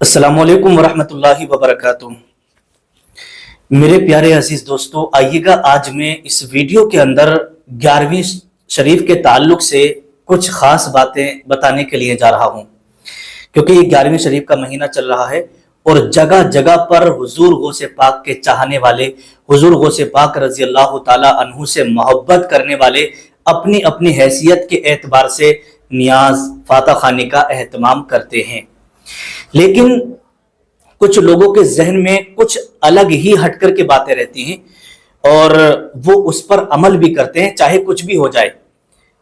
السلام علیکم ورحمۃ اللہ وبرکاتہ۔ میرے پیارے عزیز دوستو، آئیے گا آج میں اس ویڈیو کے اندر 11ویں شریف کے تعلق سے کچھ خاص باتیں بتانے کے لیے جا رہا ہوں، کیونکہ یہ 11ویں شریف کا مہینہ چل رہا ہے اور جگہ جگہ پر حضور غوث پاک کے چاہنے والے، حضور غوث پاک رضی اللہ تعالی عنہ سے محبت کرنے والے اپنی اپنی حیثیت کے اعتبار سے نیاز فاتح خوانی کا اہتمام کرتے ہیں، لیکن کچھ لوگوں کے ذہن میں کچھ الگ ہی ہٹ کر کے باتیں رہتی ہیں اور وہ اس پر عمل بھی کرتے ہیں چاہے کچھ بھی ہو جائے۔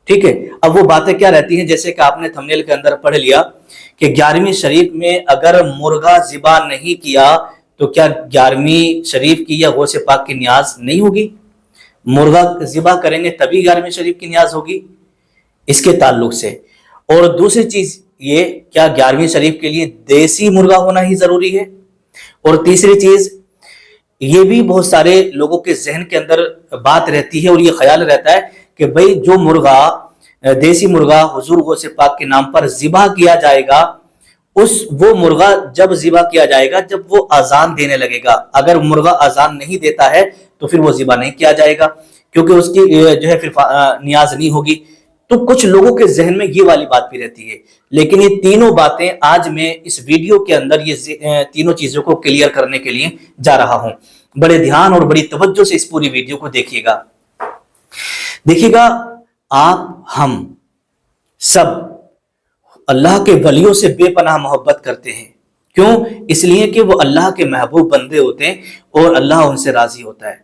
ٹھیک ہے، اب وہ باتیں کیا رہتی ہیں؟ جیسے کہ آپ نے تھمبنیل کے اندر پڑھ لیا کہ 11ویں شریف میں اگر مرغا ذبح نہیں کیا تو کیا 11ویں شریف کی یا غوث پاک کی نیاز نہیں ہوگی؟ مرغا ذبح کریں گے تبھی 11ویں شریف کی نیاز ہوگی اس کے تعلق سے۔ اور دوسری چیز یہ، کیا 11ویں شریف کے لیے دیسی مرغا ہونا ہی ضروری ہے؟ اور تیسری چیز یہ بھی بہت سارے لوگوں کے ذہن کے اندر بات رہتی ہے اور یہ خیال رہتا ہے کہ بھئی جو مرغا دیسی مرغا حضور غوث پاک کے نام پر ذبح کیا جائے گا، وہ مرغا جب ذبح کیا جائے گا جب وہ اذان دینے لگے گا، اگر مرغا اذان نہیں دیتا ہے تو پھر وہ ذبح نہیں کیا جائے گا کیونکہ اس کی جو ہے پھر نیاز نہیں ہوگی۔ تو کچھ لوگوں کے ذہن میں یہ والی بات بھی رہتی ہے، لیکن یہ تینوں باتیں آج میں اس ویڈیو کے اندر یہ تینوں چیزوں کو کلیئر کرنے کے لیے جا رہا ہوں۔ بڑے دھیان اور بڑی توجہ سے اس پوری ویڈیو کو دیکھیے گا۔ دیکھیے گا، آپ ہم سب اللہ کے ولیوں سے بے پناہ محبت کرتے ہیں۔ کیوں؟ اس لیے کہ وہ اللہ کے محبوب بندے ہوتے ہیں اور اللہ ان سے راضی ہوتا ہے۔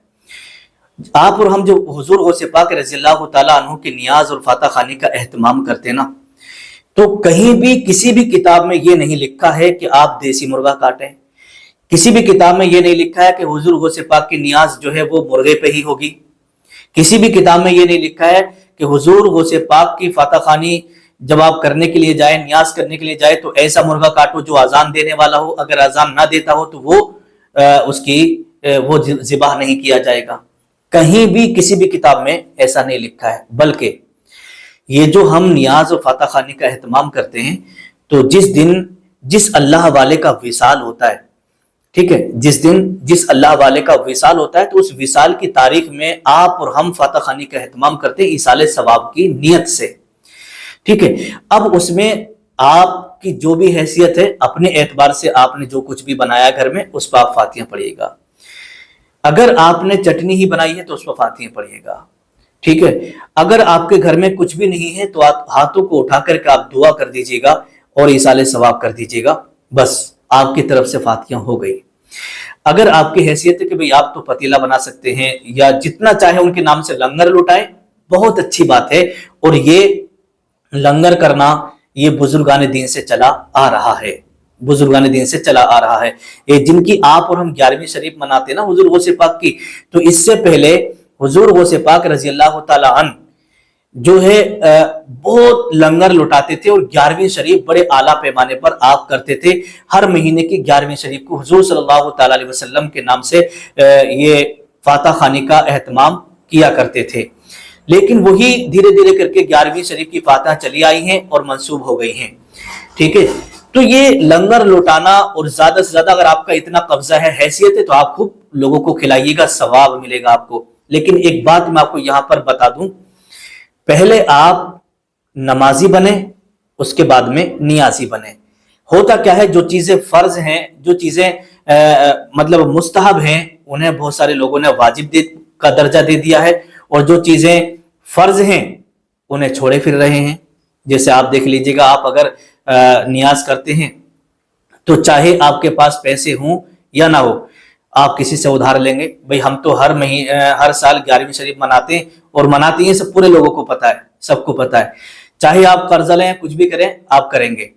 آپ اور ہم جو حضور غوث پاک رضی اللہ تعالیٰ عنہ کی نیاز اور فاتح خوانی کا اہتمام کرتے ہیں نا، تو کہیں بھی کسی بھی کتاب میں یہ نہیں لکھا ہے کہ آپ دیسی مرغا کاٹیں، کسی بھی کتاب میں یہ نہیں لکھا ہے کہ حضور غوث پاک کی نیاز جو ہے وہ مرغے پہ ہی ہوگی، کسی بھی کتاب میں یہ نہیں لکھا ہے کہ حضور غوث پاک کی فاتح خوانی جب آپ کرنے کے لیے جائیں، نیاز کرنے کے لیے جائیں تو ایسا مرغا کاٹو جو اذان دینے والا ہو، اگر اذان نہ دیتا ہو تو وہ ذبح نہیں کیا جائے گا۔ کہیں بھی کسی بھی کتاب میں ایسا نہیں لکھا ہے، بلکہ یہ جو ہم نیاز و فاتح خوانی کا اہتمام کرتے ہیں تو جس اللہ والے کا وصال ہوتا ہے، ٹھیک ہے، جس اللہ والے کا وصال ہوتا ہے تو اس وصال کی تاریخ میں آپ اور ہم فاتح خوانی کا اہتمام کرتے ہیں ایصال ثواب کی نیت سے۔ ٹھیک ہے، اب اس میں آپ کی جو بھی حیثیت ہے اپنے اعتبار سے آپ نے جو کچھ بھی بنایا گھر میں اس پر آپ فاتحہ پڑھیے گا۔ اگر آپ نے چٹنی ہی بنائی ہے تو اس پر فاتحہ پڑھیے گا، ٹھیک ہے۔ اگر آپ کے گھر میں کچھ بھی نہیں ہے تو آپ ہاتھوں کو اٹھا کر کے آپ دعا کر دیجیے گا اور ایصال ثواب کر دیجیے گا، بس آپ کی طرف سے فاتحہ ہو گئی۔ اگر آپ کی حیثیت ہے کہ بھئی آپ تو پتیلا بنا سکتے ہیں یا جتنا چاہے ان کے نام سے لنگر لٹائیں، بہت اچھی بات ہے، اور یہ لنگر کرنا یہ بزرگان دین سے چلا آ رہا ہے، بزرگان دین سے چلا آ رہا ہے۔ جن کی آپ اور ہم 11ویں شریف مناتے ہیں نا حضور غوث پاک کی، تو اس سے پہلے حضور غوث پاک رضی اللہ تعالی عنہ جو ہے بہت لنگر لٹاتے تھے اور 11ویں شریف بڑے اعلیٰ پیمانے پر آپ کرتے تھے۔ ہر مہینے کی 11ویں شریف کو حضور صلی اللہ تعالی علیہ وسلم کے نام سے یہ فاتح خوانی کا اہتمام کیا کرتے تھے، لیکن وہی دھیرے دھیرے کر کے 11ویں شریف کی فاتحہ چلی آئی ہیں اور منسوب ہو گئی ہیں، ٹھیک ہے۔ تو یہ لنگر لوٹانا، اور زیادہ سے زیادہ اگر آپ کا اتنا قبضہ ہے، حیثیت ہے، تو آپ خوب لوگوں کو کھلائیے گا، ثواب ملے گا آپ کو۔ لیکن ایک بات میں آپ کو یہاں پر بتا دوں، پہلے آپ نمازی بنیں، اس کے بعد میں نیازی بنیں۔ ہوتا کیا ہے، جو چیزیں فرض ہیں، جو چیزیں مطلب مستحب ہیں، انہیں بہت سارے لوگوں نے واجب کا درجہ دے دیا ہے، اور جو چیزیں فرض ہیں انہیں چھوڑے پھر رہے ہیں۔ جیسے آپ دیکھ لیجئے گا، آپ اگر نیاز کرتے ہیں تو چاہے آپ کے پاس پیسے ہوں یا نہ ہو، آپ کسی سے ادھار لیں گے۔ بھئی ہم تو ہر سال 11ویں شریف مناتے ہیں، اور مناتے ہیں سب، پورے لوگوں کو پتہ ہے، سب کو پتہ ہے، چاہے آپ قرضہ لیں کچھ بھی کریں آپ کریں گے۔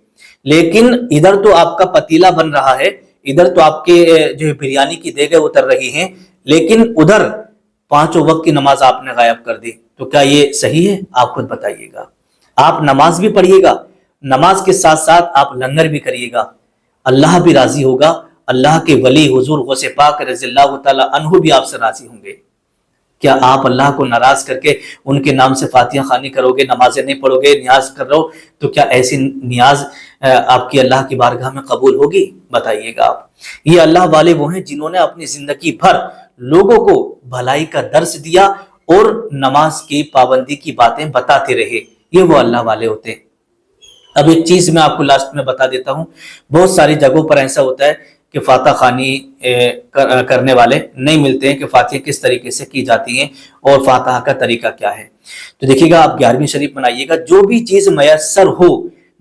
لیکن ادھر تو آپ کا پتیلا بن رہا ہے، ادھر تو آپ کے جو ہے بریانی کی دیگیں اتر رہی ہیں، لیکن ادھر 5 وقت کی نماز آپ نے غائب کر دی، تو کیا یہ صحیح ہے؟ آپ خود بتائیے گا۔ آپ نماز بھی پڑھیے گا، نماز کے ساتھ ساتھ آپ لنگر بھی کریے گا، اللہ بھی راضی ہوگا، اللہ کے ولی حضور غوث پاک رضی اللہ تعالی عنہ بھی آپ سے راضی ہوں گے۔ کیا آپ اللہ کو ناراض کر کے ان کے نام سے فاتحہ خوانی کرو گے، نمازیں نہیں پڑھو گے، نیاز کر رہو تو کیا ایسی نیاز آپ کی اللہ کی بارگاہ میں قبول ہوگی؟ بتائیے گا آپ۔ یہ اللہ والے وہ ہیں جنہوں نے اپنی زندگی بھر لوگوں کو بھلائی کا درس دیا اور نماز کی پابندی کی باتیں بتاتے رہے، یہ وہ اللہ والے ہوتے ہیں۔ اب ایک چیز میں آپ کو لاسٹ میں بتا دیتا ہوں، بہت ساری جگہوں پر ایسا ہوتا ہے کہ فاتحہ خوانی کرنے والے نہیں ملتے ہیں کہ فاتحہ کس طریقے سے کی جاتی ہیں اور فاتحہ کا طریقہ کیا ہے۔ تو دیکھیے گا، آپ 11ویں شریف بنائیے گا، جو بھی چیز میسر ہو،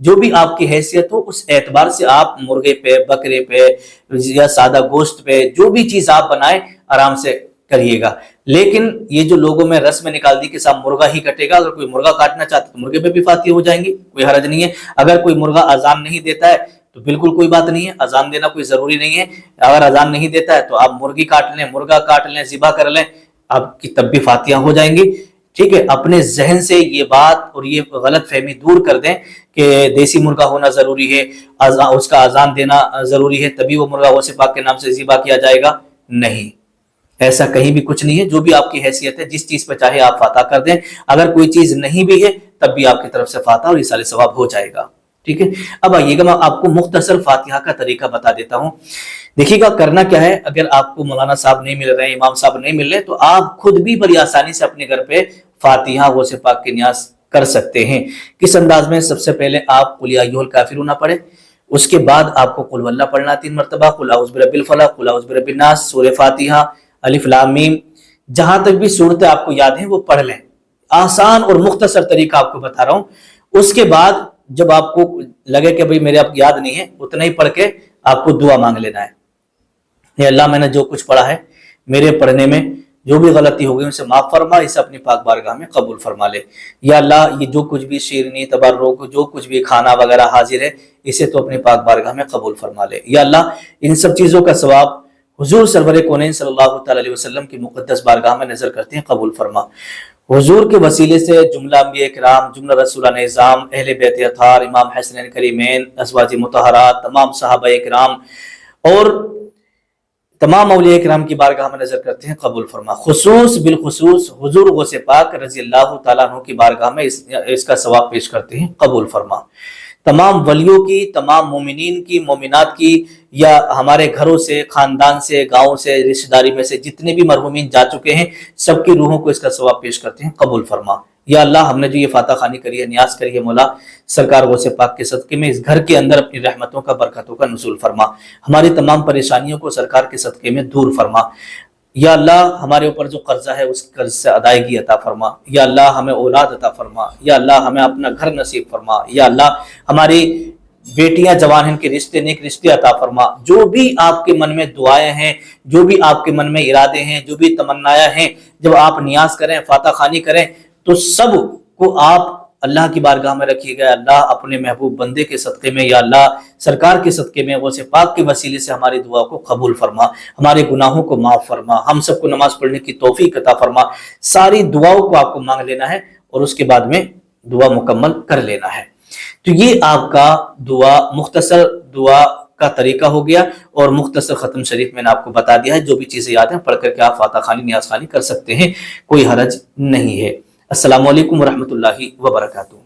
جو بھی آپ کی حیثیت ہو، اس اعتبار سے آپ مرغے پہ، بکرے پہ یا سادہ گوشت پہ جو بھی چیز آپ بنائیں آرام سے کریے گا۔ لیکن یہ جو لوگوں میں رسم نکال دی کہ صاحب مرغا ہی کٹے گا، اگر کوئی مرغا کاٹنا چاہتا ہے تو مرغے پہ بھی فاتحہ ہو جائیں گی، کوئی حرج نہیں ہے۔ اگر کوئی مرغا اذان نہیں دیتا ہے تو بالکل کوئی بات نہیں ہے، اذان دینا کوئی ضروری نہیں ہے۔ اگر اذان نہیں دیتا ہے تو آپ مرغی کاٹ لیں، مرغا کاٹ لیں، ذبح کر لیں، آپ کی تب بھی فاتحہ ہو جائیں گی۔ ٹھیک ہے، اپنے ذہن سے یہ بات اور یہ غلط فہمی دور کر دیں کہ دیسی مرغا ہونا ضروری ہے، اس کا اذان دینا ضروری ہے تبھی وہ مرغا غوث پاک کے نام سے ذبح کیا جائے گا۔ نہیں، ایسا کہیں بھی کچھ نہیں ہے۔ جو بھی آپ کی حیثیت ہے، جس چیز پہ چاہے آپ فاتحہ کر دیں، اگر کوئی چیز نہیں بھی ہے تب بھی آپ کی طرف سے فاتحہ اور ایصال ثواب ہو جائے گا۔ ٹھیک ہے، اب آئیے گا، میں آپ کو مختصر فاتحہ کا طریقہ بتا دیتا ہوں۔ دیکھیے گا، کرنا کیا ہے، اگر آپ کو مولانا صاحب نہیں مل رہے ہیں، امام صاحب نہیں مل رہے، تو آپ خود بھی بڑی آسانی سے اپنے گھر پہ فاتحہ غوث پاک کے نیاز کر سکتے ہیں۔ کس انداز میں؟ سب سے پہلے آپ قل یا ایھا الکافرون پڑھیں، اس کے بعد آپ کو قل هو اللہ پڑھنا 3 مرتبہ، قل اعوذ برب الفلق، قل اعوذ برب الناس، سورہ فاتحہ، الف لام میم، جہاں تک بھی صورتیں آپ کو یاد ہیں وہ پڑھ لیں۔ آسان اور مختصر طریقہ آپ کو بتا رہا ہوں۔ اس کے بعد جب آپ کو لگے کہ بھئی میرے آپ یاد نہیں ہے، اتنا ہی پڑھ کے آپ کو دعا مانگ لینا ہے۔ اے اللہ، میں نے جو کچھ پڑھا ہے، میرے پڑھنے میں جو بھی غلطی ہو گئی اسے معاف فرما، اسے اپنی پاک بارگاہ میں قبول فرما لے۔ یا اللہ، یہ جو کچھ بھی شیرنی، تبرک، جو کچھ بھی کھانا وغیرہ حاضر ہے، اسے تو اپنی پاک بارگاہ میں قبول فرما لے۔ یا اللہ، ان سب چیزوں کا ثواب حضور سرور کونین صلی اللہ تعالی علیہ وسلم کی مقدس بارگاہ میں نظر کرتے ہیں، قبول فرما۔ حضور کے وسیلے سے جملہ انبیاء کرام، جملہ رسولان اعظام، اہل بیت اطہار، امام حسنین کریمین، ازواج مطہرات، تمام صحابہ کرام اور تمام اولیاء کرام کی بارگاہ میں نظر کرتے ہیں، قبول فرما۔ خصوص بالخصوص حضور غوث پاک رضی اللہ تعالیٰ عنہ کی بارگاہ میں اس کا ثواب پیش کرتے ہیں، قبول فرما۔ تمام ولیوں کی، تمام مومنین کی، مومنات کی، یا ہمارے گھروں سے، خاندان سے، گاؤں سے، رشتہ داری میں سے جتنے بھی مرحومین جا چکے ہیں، سب کی روحوں کو اس کا ثواب پیش کرتے ہیں، قبول فرما۔ یا اللہ، ہم نے جو یہ فاتحہ خوانی کری ہے، نیاز کری ہے، مولا سرکار غوث پاک کے صدقے میں اس گھر کے اندر اپنی رحمتوں کا، برکتوں کا نزول فرما۔ ہماری تمام پریشانیوں کو سرکار کے صدقے میں دور فرما۔ یا اللہ، ہمارے اوپر جو قرضہ ہے اس قرض سے ادائیگی عطا فرما۔ یا اللہ، ہمیں اولاد عطا فرما۔ یا اللہ، ہمیں اپنا گھر نصیب فرما۔ یا اللہ، ہماری بیٹیاں جوان ہیں، ان کے رشتے، نیک رشتے عطا فرما۔ جو بھی آپ کے من میں دعائیں ہیں، جو بھی آپ کے من میں ارادے ہیں، جو بھی تمنائیں ہیں، جب آپ نیاز کریں، فاتحہ خوانی کریں، تو سب کو آپ اللہ کی بارگاہ میں رکھیے گا۔ اللہ، اپنے محبوب بندے کے صدقے میں، یا اللہ سرکار کے صدقے میں، غوث پاک کے وسیلے سے ہماری دعا کو قبول فرما، ہمارے گناہوں کو معاف فرما، ہم سب کو نماز پڑھنے کی توفیق عطا فرما۔ ساری دعاؤں کو آپ کو مانگ لینا ہے اور اس کے بعد میں دعا مکمل کر لینا ہے۔ تو یہ آپ کا دعا، مختصر دعا کا طریقہ ہو گیا، اور مختصر ختم شریف میں نے آپ کو بتا دیا ہے۔ جو بھی چیزیں یاد ہیں پڑھ کر کے آپ فاتحہ خوانی، نیاز خوانی کر سکتے ہیں، کوئی حرج نہیں ہے۔ السلام علیکم ورحمۃ اللہ وبرکاتہ۔